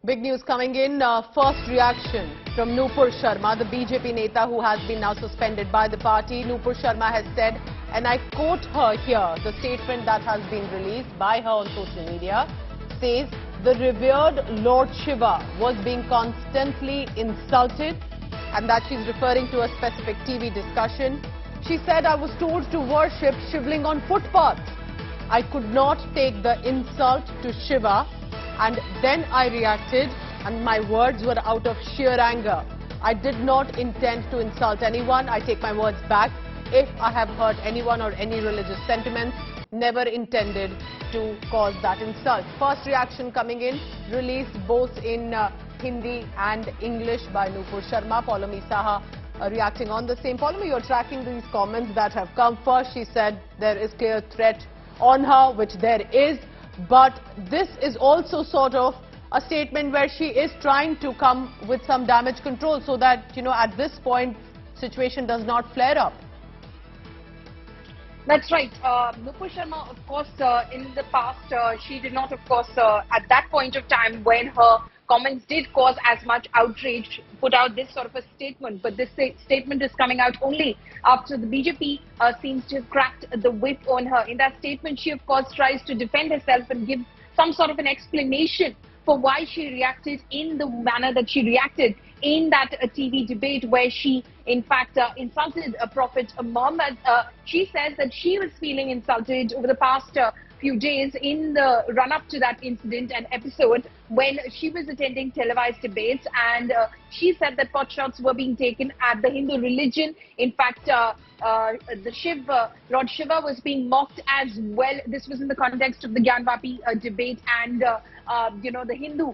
Big news coming in. First reaction from Nupur Sharma, the BJP Neta who has been now suspended by the party. Nupur Sharma has said, and I quote her here, the statement that has been released by her on social media says, the revered Lord Shiva was being constantly insulted, and that she's referring to a specific TV discussion. She said, I was told to worship Shivling on footpaths. I could not take the insult to Shiva, and then I reacted, and my words were out of sheer anger. I did not intend to insult anyone. I take my words back. If I have hurt anyone or any religious sentiments, never intended to cause that insult. First reaction coming in, released both in Hindi and English by Nupur Sharma. Paulomi Saha reacting on the same. Paulomi, you're tracking these comments that have come. First, she said there is clear threat on her, which there is. But this is also sort of a statement where she is trying to come with some damage control so that, at this point, situation does not flare up. That's right. Nupur Sharma, of course, in the past, she did not, of course, at that point of time when her comments did cause as much outrage, put out this sort of a statement. But this statement is coming out only after the BJP seems to have cracked the whip on her. In that statement, she, of course, tries to defend herself and give some sort of an explanation for why she reacted in the manner that she reacted in that TV debate where she, in fact, insulted Prohpet Muhammed. She says that she was feeling insulted over the past few days in the run-up to that incident and episode when she was attending televised debates, and she said that pot shots were being taken at the Hindu religion. In fact, Lord Shiva was being mocked as well. This was in the context of the Gyanvapi debate and the Hindu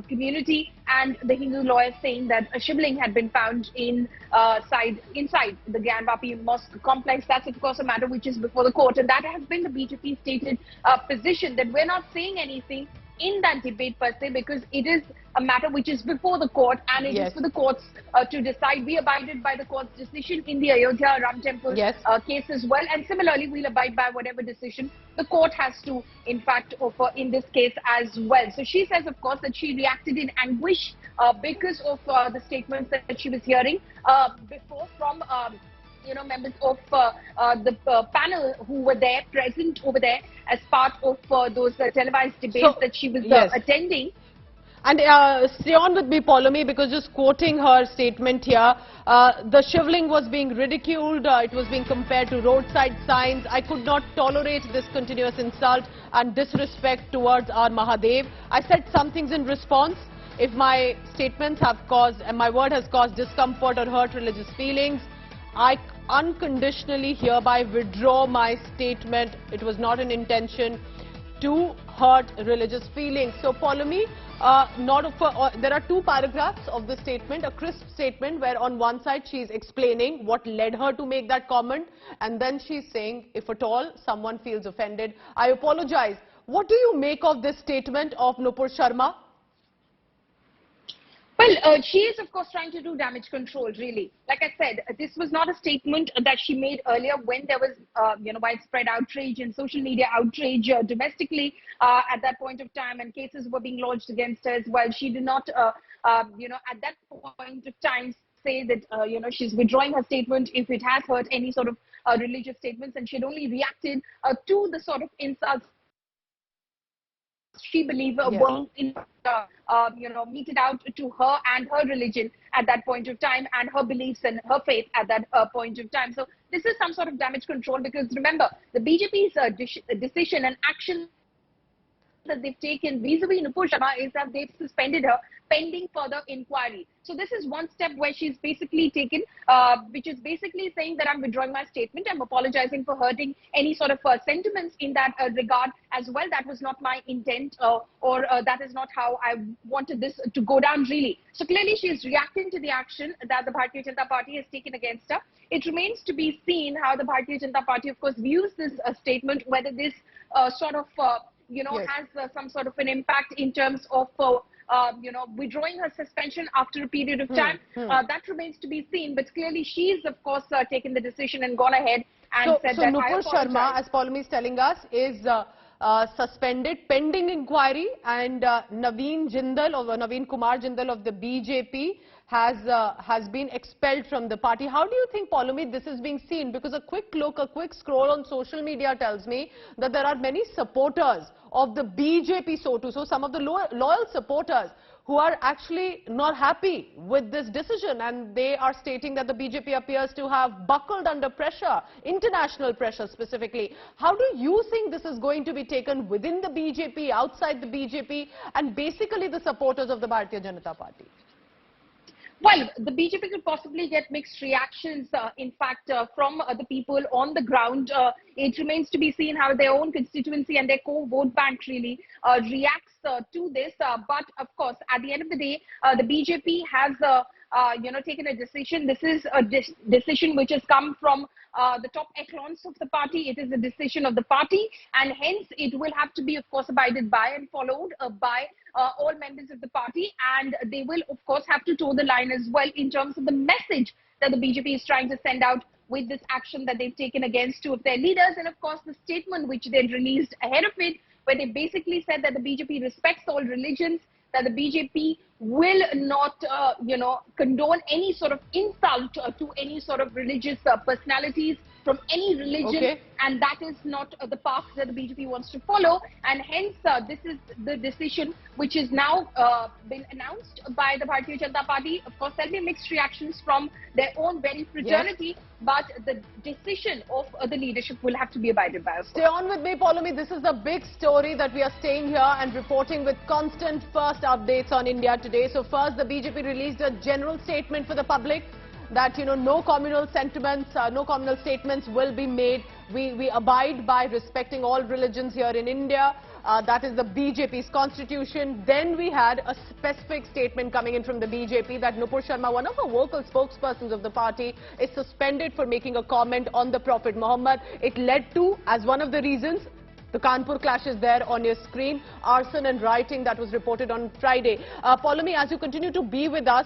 community and the Hindu lawyers saying that a shivling had been found inside the Gyanvapi mosque complex. That's of course a matter which is before the court, and that has been the BJP stated position, that we're not saying anything in that debate per se because it is a matter which is before the court and it is for the courts to decide. We abided by the court's decision in the Ayodhya Ram Temple case as well, and similarly we'll abide by whatever decision the court has to in fact offer in this case as well. So she says of course that she reacted in anguish because of the statements that she was hearing before from members of the panel who were there, present over there as part of those televised debates that she was attending. And stay on with me, Paulomi, because just quoting her statement here, the shivling was being ridiculed, it was being compared to roadside signs. I could not tolerate this continuous insult and disrespect towards our Mahadev. I said some things in response. If my statements have caused, and my word has caused discomfort or hurt religious feelings, I unconditionally hereby withdraw my statement. It was not an intention to hurt religious feelings. So, Paulomi, there are two paragraphs of the statement, a crisp statement where on one side she is explaining what led her to make that comment, and then she's saying, if at all someone feels offended, I apologize. What do you make of this statement of Nupur Sharma? Well, she is, of course, trying to do damage control, really. Like I said, this was not a statement that she made earlier when there was, widespread outrage and social media outrage domestically at that point of time, and cases were being lodged against her as well. She did not, at that point of time say that, she's withdrawing her statement if it has hurt any sort of religious statements, and she had only reacted to the sort of insults she believed were meted out to her and her religion at that point of time and her beliefs and her faith at that point of time. So this is some sort of damage control because remember, the BJP's decision and action that they've taken vis-a-vis Nupur Sharma is that they've suspended her pending further inquiry. So this is one step where she's basically taken, which is basically saying that I'm withdrawing my statement. I'm apologizing for hurting any sort of sentiments in that regard as well. That was not my intent or that is not how I wanted this to go down really. So clearly she's reacting to the action that the Bharatiya Janata Party has taken against her. It remains to be seen how the Bharatiya Janata Party of course views this statement, whether this sort of has some sort of an impact in terms of withdrawing her suspension after a period of time. That remains to be seen, but clearly she's of course taken the decision and gone ahead and said that Nupur Sharma, as Paulomi is telling us, is suspended pending inquiry, and Naveen Kumar Jindal of the BJP has been expelled from the party. How do you think, Paulomi, this is being seen? Because a quick scroll on social media tells me that there are many supporters of the BJP, so some of the loyal supporters who are actually not happy with this decision, and they are stating that the BJP appears to have buckled under pressure, international pressure specifically. How do you think this is going to be taken within the BJP, outside the BJP, and basically the supporters of the Bharatiya Janata Party? Well, the BJP could possibly get mixed reactions, in fact, from the people on the ground. It remains to be seen how their own constituency and their core vote bank really reacts to this. But, of course, at the end of the day, the BJP has taken a decision. This is a decision which has come from the top echelons of the party. It is a decision of the party, and hence it will have to be, of course, abided by and followed by all members of the party, and they will, of course, have to toe the line as well in terms of the message that the BJP is trying to send out with this action that they've taken against two of their leaders, and of course the statement which they released ahead of it, where they basically said that the BJP respects all religions, that the BJP will not, condone any sort of insult to any sort of religious personalities from any religion, and that is not the path that the BJP wants to follow, and hence this is the decision which is now been announced by the Bharatiya Janata Party. Of course, there will be mixed reactions from their own very fraternity, but the decision of the leadership will have to be abided by. Stay on with me, Paulomi. This is the big story that we are staying here and reporting with constant first updates on India Today. So first, the BJP released a general statement for the public that, no communal sentiments, no communal statements will be made. We abide by respecting all religions here in India. That is the BJP's constitution. Then we had a specific statement coming in from the BJP that Nupur Sharma, one of the vocal spokespersons of the party, is suspended for making a comment on the Prohpet Muhammed. It led to, as one of the reasons, the Kanpur Clashes there on your screen, arson and rioting that was reported on Friday. Paulomi, as you continue to be with us,